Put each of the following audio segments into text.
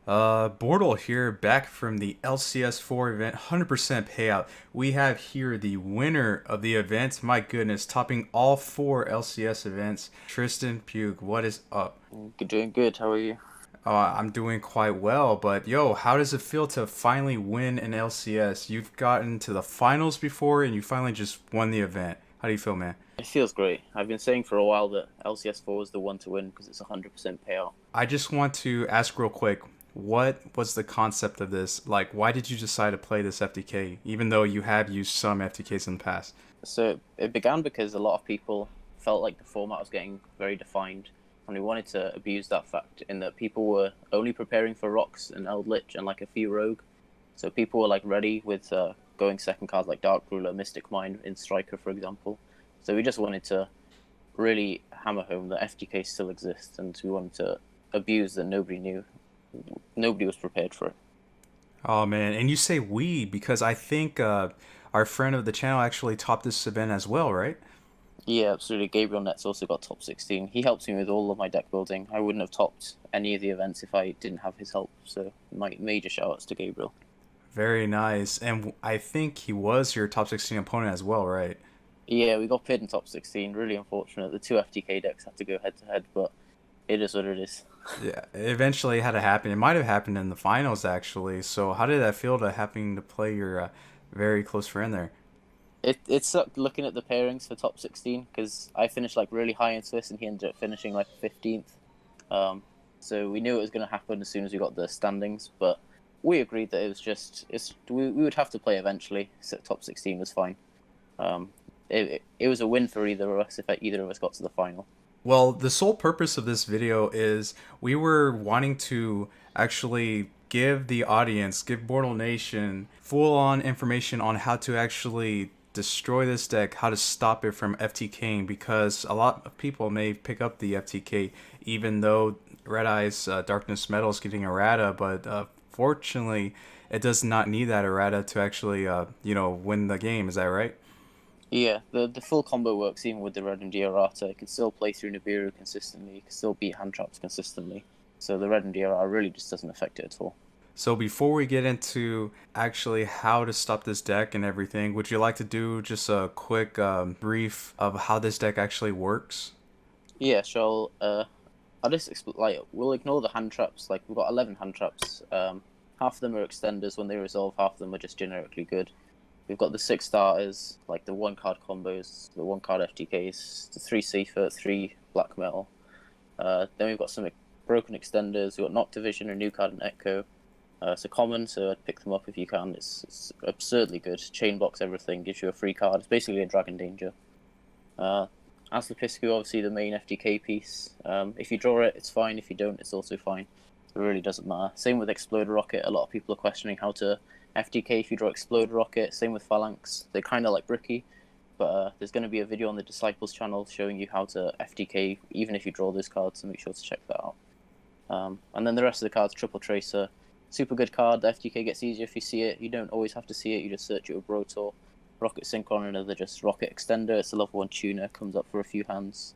Bortle here, back from the LCS 4 event, 100% payout. We have here the winner of the event, my goodness, topping all four LCS events, Tristan Pugh. What is up? Doing good. How are you? I'm doing quite well, but yo, how does it feel to finally win an LCS? You've gotten to the finals before and you finally just won the event. How do you feel, man? It feels great. I've been saying for a while that LCS 4 is the one to win because it's 100% payout. I just want to ask real quick, what was the concept of this? Like, why did you decide to play this FTK, even though you have used some FTKs in the past? So it began because a lot of people felt like the format was getting very defined, and we wanted to abuse that fact in that people were only preparing for rocks and Eld Lich and like a few rogue. So people were like ready with going second cards like Dark Ruler, Mystic Mine in Striker, for example. So we just wanted to really hammer home that FTK still exists, and we wanted to abuse that nobody knew. Nobody was prepared for it. Oh man, and you say we because I think our friend of the channel actually topped this event as well, right? Yeah, absolutely. Gabriel Net's also got top 16. He helps me with all of my deck building. I wouldn't have topped any of the events if I didn't have his help. So my major shout outs to Gabriel. Very nice, and I think he was your top 16 opponent as well, right? Yeah, we got paired in top 16. Really unfortunate. The two FTK decks had to go head to head, but it is what it is. Yeah, it eventually had to happen. It might have happened in the finals actually. So how did that feel to having to play your very close friend there? It sucked looking at the pairings for top 16 because I finished like really high in Swiss and he ended up finishing like 15th. Um, so we knew it was going to happen as soon as we got the standings, but we agreed that it was just we would have to play eventually. So top 16 was fine. Um, it was a win for either of us if either of us got to the final. Well, the sole purpose of this video is we were wanting to actually give the audience, give Bortle Nation full on information on how to actually destroy this deck, how to stop it from FTKing, because a lot of people may pick up the FTK even though Red Eye's Darkness Metal is getting errata, but fortunately it does not need that errata to actually, win the game. Is that right? Yeah, the full combo works even with the Red and Diarata. It can still play through Nibiru consistently. It can still beat hand traps consistently. So the Red and Diarata really just doesn't affect it at all. So before we get into actually how to stop this deck and everything, would you like to do just a quick brief of how this deck actually works? Yeah, so I'll just like we'll ignore the hand traps. Like we've got 11 hand traps. Half of them are extenders when they resolve. Half of them are just generically good. We've got the six starters, like the one card combos, the one card FTKs, the three Seafer, three black metal. Then we've got some broken extenders. We've got Knock Division, a new card, and Echo. It's a common, so I'd pick them up if you can. It's absurdly good. Chain blocks everything, gives you a free card. It's basically a Dragon Danger. Uh, as the Piscu, obviously the main FTK piece. If you draw it, it's fine. If you don't, it's also fine. It really doesn't matter. Same with Exploder Rocket. A lot of people are questioning how to FTK if you draw Exploder Rocket. Same with Phalanx. They're kind of like bricky, but there's going to be a video on the Disciples channel showing you how to FTK even if you draw those cards, so make sure to check that out. And then the rest of the cards, Triple Tracer, super good card. The FTK gets easier if you see it. You don't always have to see it. You just search it with Brotor. Rocket Synchron, another just Rocket Extender. It's a level 1 tuner, comes up for a few hands.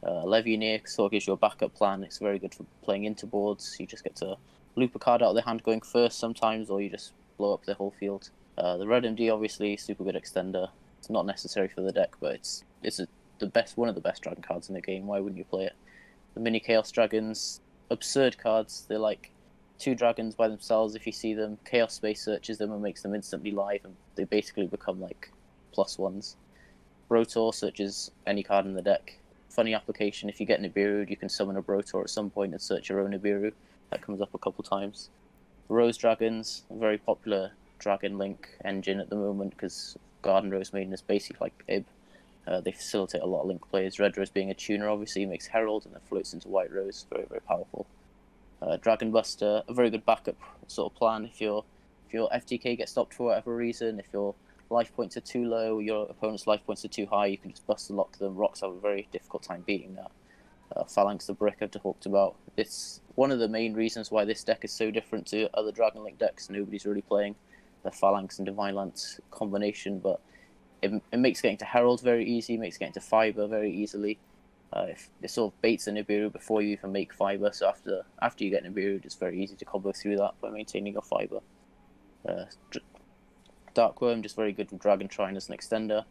Legionnaire sort of gives you a backup plan. It's very good for playing into boards. You just get to loop a card out of the hand going first sometimes, or you just blow up the whole field. The Red MD, obviously, super good extender. It's not necessary for the deck, but the best, one of the best dragon cards in the game. Why wouldn't you play it? The mini Chaos Dragons, absurd cards. They're like two dragons by themselves. If you see them, Chaos Space searches them and makes them instantly live, and they basically become like +1s. Brotor searches any card in the deck. Funny application, if you get Nibiru, you can summon a Brotor at some point and search your own Nibiru. That comes up a couple times. Rose Dragons, a very popular Dragon Link engine at the moment because Garden Rose Maiden is basically like Ib. They facilitate a lot of Link plays. Red Rose being a tuner, obviously, makes Herald and then floats into White Rose. Very, very powerful. Dragon Buster, a very good backup sort of plan if your FTK gets stopped for whatever reason, if your life points are too low, your opponent's life points are too high, you can just bust and lock them. Rocks have a very difficult time beating that. Phalanx the Brick I've talked about. It's one of the main reasons why this deck is so different to other Dragon Link decks. Nobody's really playing the Phalanx and Divine Lance combination, but it makes getting to Herald very easy, makes getting to Fiber very easily. If it sort of baits a Nibiru before you even make fiber, so after you get Nibiru, it's very easy to combo through that by maintaining your fiber. Darkworm, just very good with Dragon Trine as an extender.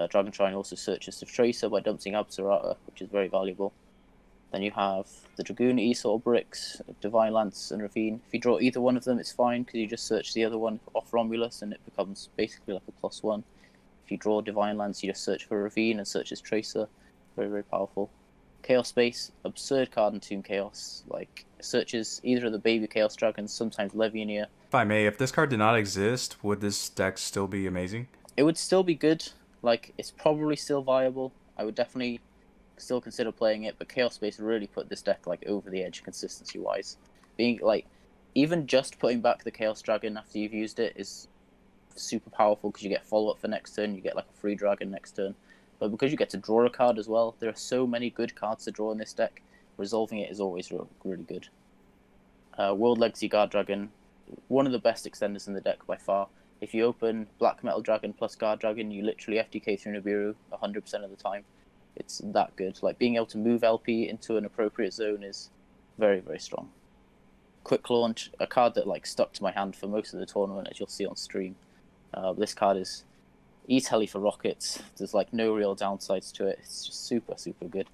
Dragon Trine also searches the Tracer by dumping Absurata, which is very valuable. Then you have the Dragoon, Esor, Bricks, Divine Lance, and Ravine. If you draw either one of them, it's fine, because you just search the other one off Romulus, and it becomes basically like a +1. If you draw Divine Lance, you just search for Ravine and search his Tracer. Very, very powerful. Chaos Space, absurd card in Tomb Chaos. Like, searches either of the baby Chaos Dragons, sometimes Levianeer. If I may, if this card did not exist, would this deck still be amazing? It would still be good. Like, it's probably still viable. I would definitely still consider playing it, but Chaos Space really put this deck like over the edge consistency wise. Being like, even just putting back the Chaos Dragon after you've used it is super powerful, because you get follow up for next turn, you get like a free dragon next turn. But because you get to draw a card as well, there are so many good cards to draw in this deck. Resolving it is always really good. World Legacy Guard Dragon, one of the best extenders in the deck by far. If you open Black Metal Dragon plus Guard Dragon, you literally FTK through Nibiru 100% of the time. It's that good. Like, being able to move LP into an appropriate zone is very, very strong. Quick Launch, a card that like stuck to my hand for most of the tournament, as you'll see on stream. This card is E-Telly for rockets. There's like no real downsides to it. It's just super, super good.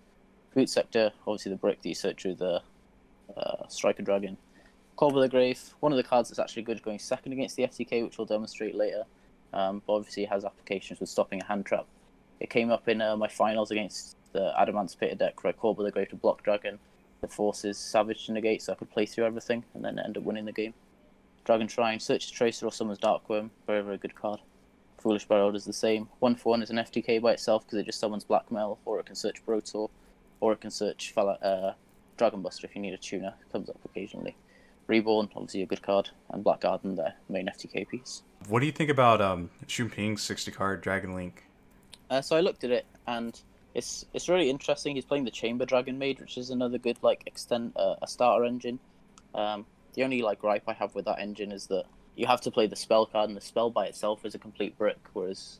Boot Sector, obviously the brick that you search through the Striker Dragon. Call by the Grave, one of the cards that's actually good going second against the FTK, which we'll demonstrate later. But obviously it has applications with stopping a hand trap. It came up in my finals against the Adamant Spitter deck, where I called by the Grave to block Dragon. The forces Savage to negate, so I could play through everything and then end up winning the game. Dragon Shrine, Search the Tracer or Summons Darkworm, very, very good card. Foolish Barrel is the same. 1/1 is an FTK by itself because it just summons Black Metal, or it can search Brotor, or it can search Dragon Buster if you need a tuner. It comes up occasionally. Reborn, obviously a good card, and Black Garden, their main FTK piece. What do you think about Xu Ping's 60 card Dragon Link? So I looked at it, and it's really interesting. He's playing the Chamber Dragon Maid, which is another good like a starter engine. The only like gripe I have with that engine is that you have to play the spell card, and the spell by itself is a complete brick. Whereas,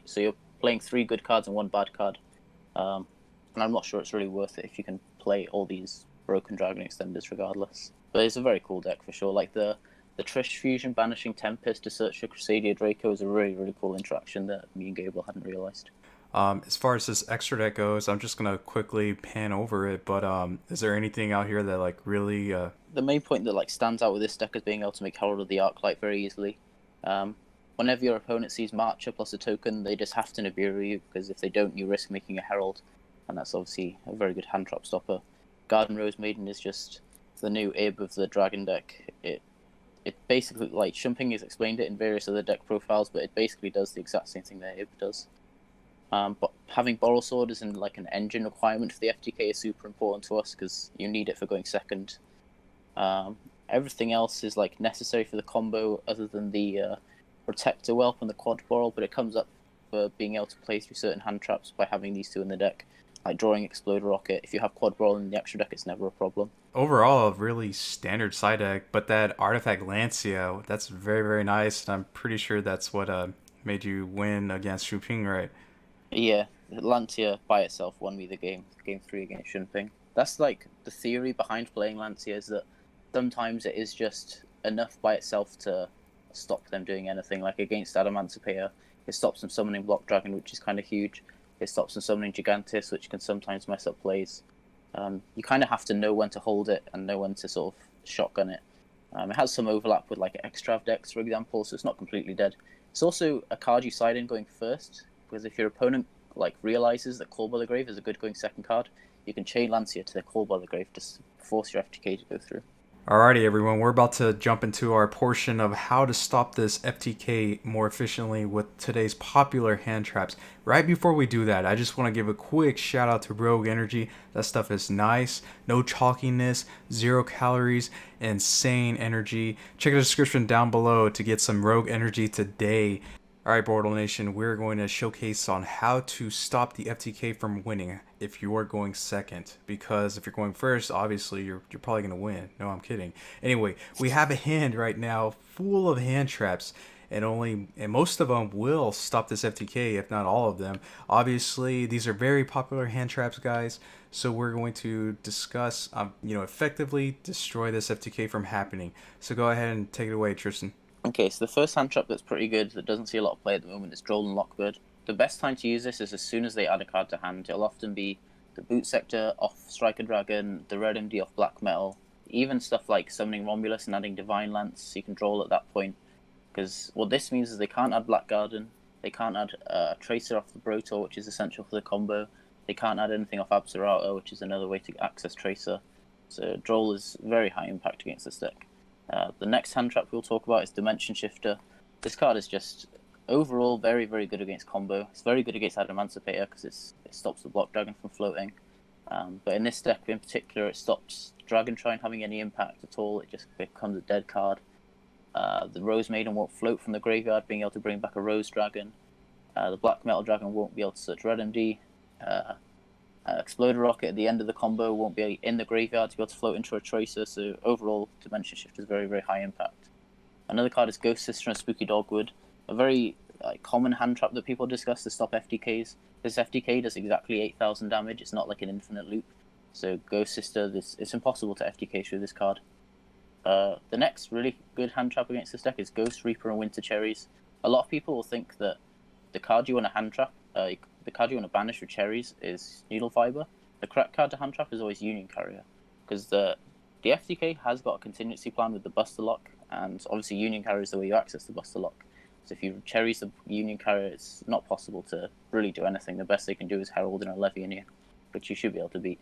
so you're playing 3 good cards and 1 bad card, and I'm not sure it's really worth it if you can play all these broken dragon extenders regardless. But it's a very cool deck for sure. Like the Trish fusion banishing Tempest to search for Crusadia Draco is a really, really cool interaction that me and Gable hadn't realized. As far as this extra deck goes, I'm just gonna quickly pan over it. But is there anything out here that like really? The main point that like stands out with this deck is being able to make Herald of the Arclight very easily. Whenever your opponent sees Marcher plus a token, they just have to Nibiru you, because if they don't, you risk making a Herald, and that's obviously a very good hand trap stopper. Garden Rose Maiden is just the new Ib of the Dragon deck. It basically, like, Shumping has explained it in various other deck profiles, but it basically does the exact same thing that Ib does. But having Borrel Sword as in like an engine requirement for the FTK is super important to us, because you need it for going second. Everything else is like necessary for the combo, other than the Protector Whelp and the Quad Borrel, but it comes up for being able to play through certain hand traps by having these 2 in the deck. Like drawing Exploder Rocket, if you have Quad Borrel in the extra deck, it's never a problem. Overall, a really standard side deck, but that Artifact Lancia, that's very, very nice, and I'm pretty sure that's what made you win against Xu Ping, right? Yeah, Lancia by itself won me the game 3 against Shumping. That's like the theory behind playing Lancia, is that sometimes it is just enough by itself to stop them doing anything. Like against Adamantipeia, it stops them summoning Block Dragon, which is kind of huge. It stops them summoning Gigantis, which can sometimes mess up plays. You kind of have to know when to hold it and know when to sort of shotgun it. It has some overlap with like Extrav decks, for example, so it's not completely dead. It's also a card you side in going first, because if your opponent like realizes that Call by the Grave is a good going second card, you can chain Lancia to the Call by the Grave to force your FTK to go through. Alrighty, everyone, we're about to jump into our portion of how to stop this FTK more efficiently with today's popular hand traps. Right before we do that, I just want to give a quick shout out to Rogue Energy. That stuff is nice, no chalkiness, 0 calories, insane energy. Check the description down below to get some Rogue Energy today. Alright, Bortle Nation, we're going to showcase on how to stop the FTK from winning if you are going second. Because if you're going first, obviously you're probably going to win. No, I'm kidding. Anyway, we have a hand right now full of hand traps. and most of them will stop this FTK, if not all of them. Obviously, these are very popular hand traps, guys. So we're going to discuss, effectively destroy this FTK from happening. So go ahead and take it away, Tristan. Okay, so the first hand trap that's pretty good, that doesn't see a lot of play at the moment, is Droll and Lockbird. The best time to use this is as soon as they add a card to hand. It'll often be the Boot Sector off Striker Dragon, the Red MD off Black Metal, even stuff like summoning Romulus and adding Divine Lance. You can Droll at that point. Because what this means is they can't add Black Garden, they can't add Tracer off the Brotor, which is essential for the combo. They can't add anything off Absarata, which is another way to access Tracer. So Droll is very high impact against this deck. The next hand trap we'll talk about is Dimension Shifter. This card is just overall very, very good against combo. It's very good against Adamantipator because it stops the Block Dragon from floating. But in this deck in particular, it stops Dragon Shrine having any impact at all. It just becomes a dead card. The Rose Maiden won't float from the graveyard, being able to bring back a Rose Dragon. The Black Metal Dragon won't be able to search Red MD. Exploder Rocket at the end of the combo won't be in the graveyard to be able to float into a Tracer, so overall Dimension Shift is very, very high impact. Another card is Ghost Sister and Spooky Dogwood, a very common hand trap that people discuss to stop FTKs. This FTK does exactly 8,000 damage, it's not like an infinite loop, so Ghost Sister, it's impossible to FTK through this card. The next really good hand trap against this deck is Ghost Reaper and Winter Cherries. A lot of people will think that the card you want to hand trap, the card you want to banish with Cherries is Needle Fiber. The correct card to hand trap is always Union Carrier, because the FTK has got a contingency plan with the Buster Lock, and obviously Union Carrier is the way you access the Buster Lock. So if you Cherries the Union Carrier, it's not possible to really do anything. The best they can do is Herald and a Levian, which you should be able to beat.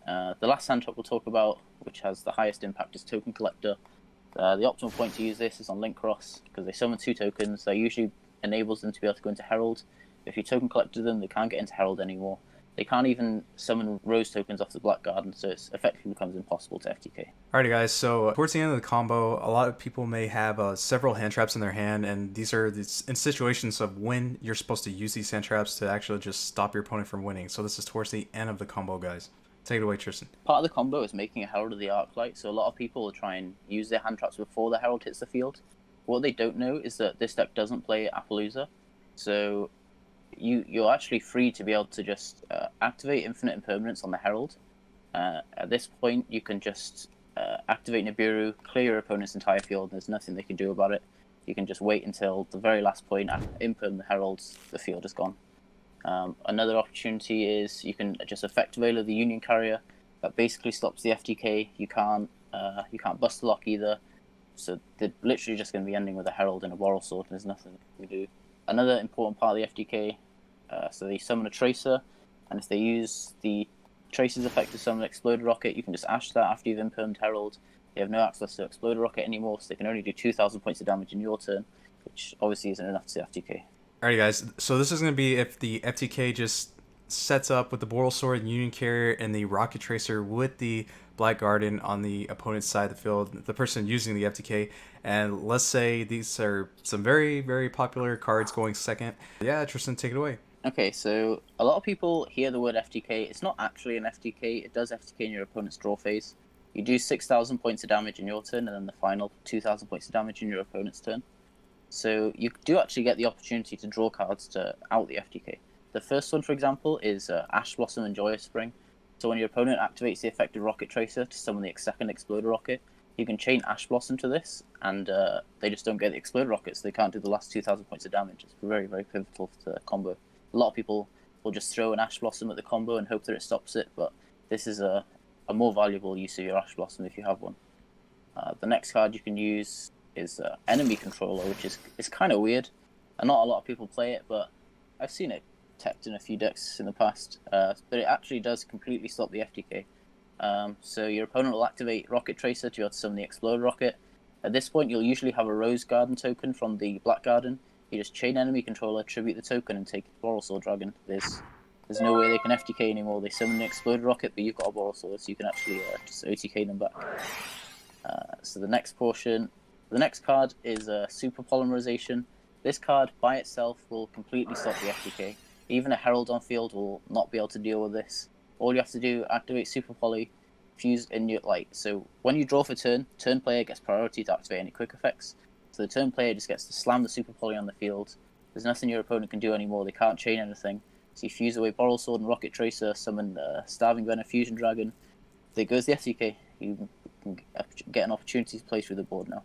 The last hand trap we'll talk about, which has the highest impact, is Token Collector. The optimal point to use this is on Link Cross, because they summon 2 tokens. That usually enables them to be able to go into Herald. If you Token Collector them, they can't get into Herald anymore. They can't even summon Rose tokens off the Black Garden, so it effectively becomes impossible to FTK. Alrighty, guys, so towards the end of the combo, a lot of people may have several hand traps in their hand, and these are in situations of when you're supposed to use these hand traps to actually just stop your opponent from winning. So this is towards the end of the combo, guys. Take it away, Tristan. Part of the combo is making a Herald of the Arclight, so a lot of people will try and use their hand traps before the Herald hits the field. What they don't know is that this deck doesn't play Appaloosa, so you're actually free to be able to just activate Infinite Impermanence on the Herald. At this point, you can just activate Nibiru, clear your opponent's entire field, and there's nothing they can do about it. You can just wait until the very last point, imperm the Heralds, the field is gone. Another opportunity is you can just effect Veiler the Union Carrier. That basically stops the FTK. You can't Buster Lock either. So they're literally just going to be ending with a Herald and a Boral Sword, and there's nothing they can do. Another important part of the FTK, so they summon a Tracer, and if they use the Tracer's effect to summon an Exploder Rocket, you can just Ash that after you've impermed Herald. They have no access to Exploder Rocket anymore, so they can only do 2,000 points of damage in your turn, which obviously isn't enough to FTK. Alright, guys, so this is going to be if the FTK just sets up with the Boral Sword, Union Carrier, and the Rocket Tracer with the Black Garden on the opponent's side of the field, the person using the FTK, and let's say these are some very, very popular cards going second. Yeah, Tristan, take it away. Okay, so a lot of people hear the word FTK. It's not actually an FTK. It does FTK in your opponent's draw phase. You do 6,000 points of damage in your turn, and then the final 2,000 points of damage in your opponent's turn. So you do actually get the opportunity to draw cards to out the FTK. The first one, for example, is Ash Blossom and Joyous Spring. So when your opponent activates the effective Rocket Tracer to summon the second Exploder Rocket, you can chain Ash Blossom to this, and they just don't get the Exploder Rocket, so they can't do the last 2,000 points of damage. It's very, very pivotal to the combo. A lot of people will just throw an Ash Blossom at the combo and hope that it stops it, but this is a more valuable use of your Ash Blossom if you have one. The next card you can use is Enemy Controller, which is kind of weird, and not a lot of people play it, but I've seen it teched in a few decks in the past, but it actually does completely stop the FTK. So your opponent will activate Rocket Tracer to be able to summon the Exploder Rocket. At this point, you'll usually have a Rose Garden token from the Black Garden. You just chain Enemy Controller, tribute the token, and take Boral Sword Dragon. There's no way they can FTK anymore. They summon an Exploder Rocket, but you've got a Boral Sword, so you can actually just OTK them back. So the next card is Super Polymerization. This card by itself will completely stop the FTK. Even a Herald on field will not be able to deal with this. All you have to do, activate Super Poly, fuse in your so when you draw for turn player gets priority to activate any quick effects. So So the turn player just gets to slam the Super Poly on the field. There's nothing your opponent can do anymore. They can't chain anything. So you fuse away Bortle Sword and Rocket Tracer, summon Starving Venom Fusion Dragon. There goes the FTK. You can get an opportunity to play through the board now.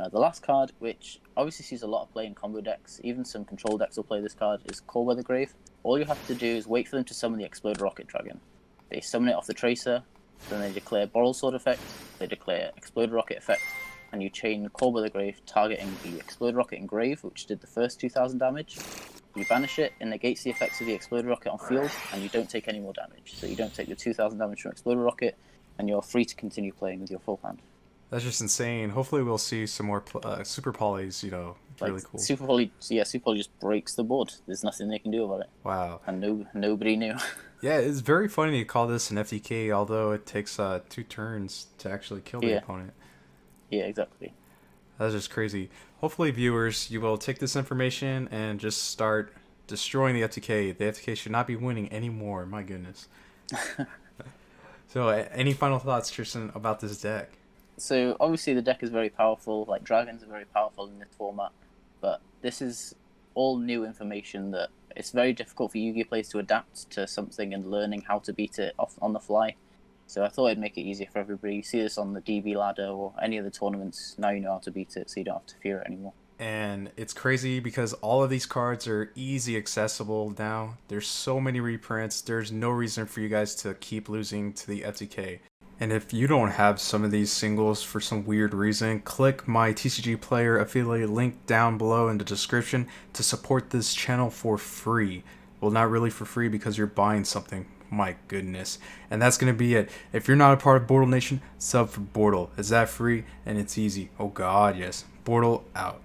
The last card, which obviously sees a lot of play in combo decks, even some control decks will play this card, is Core Weather Grave. All you have to do is wait for them to summon the Explode Rocket Dragon. They summon it off the Tracer, then they declare Bortle Sword effect, they declare Explode Rocket effect, and you chain Core Weather Grave, targeting the Explode Rocket and Grave, which did the first 2,000 damage. You banish it, it negates the effects of the Explode Rocket on field, and you don't take any more damage. So you don't take the 2,000 damage from Explode Rocket, and you're free to continue playing with your full hand. That's just insane. Hopefully we'll see some more Super Polys, really cool. Super Poly just breaks the board. There's nothing they can do about it. Wow. And nobody knew. Yeah, it's very funny to call this an FTK, although it takes 2 turns to actually kill the opponent. Yeah, exactly. That's just crazy. Hopefully, viewers, you will take this information and just start destroying the FTK. The FTK should not be winning anymore. My goodness. So, any final thoughts, Tristan, about this deck? So, obviously, the deck is very powerful. Like, dragons are very powerful in this format. But this is all new information that it's very difficult for Yu-Gi-Oh players to adapt to something and learning how to beat it off on the fly. So I thought I'd make it easier for everybody. You see this on the DB ladder or any of the tournaments. Now you know how to beat it, so you don't have to fear it anymore. And it's crazy because all of these cards are easy accessible now. There's so many reprints. There's no reason for you guys to keep losing to the FTK. And if you don't have some of these singles for some weird reason, click my TCG Player affiliate link down below in the description to support this channel for free. Well, not really for free because you're buying something. My goodness. And that's going to be it. If you're not a part of Bortle Nation, sub for Bortle. It's that free and it's easy. Oh god, yes. Bortle out.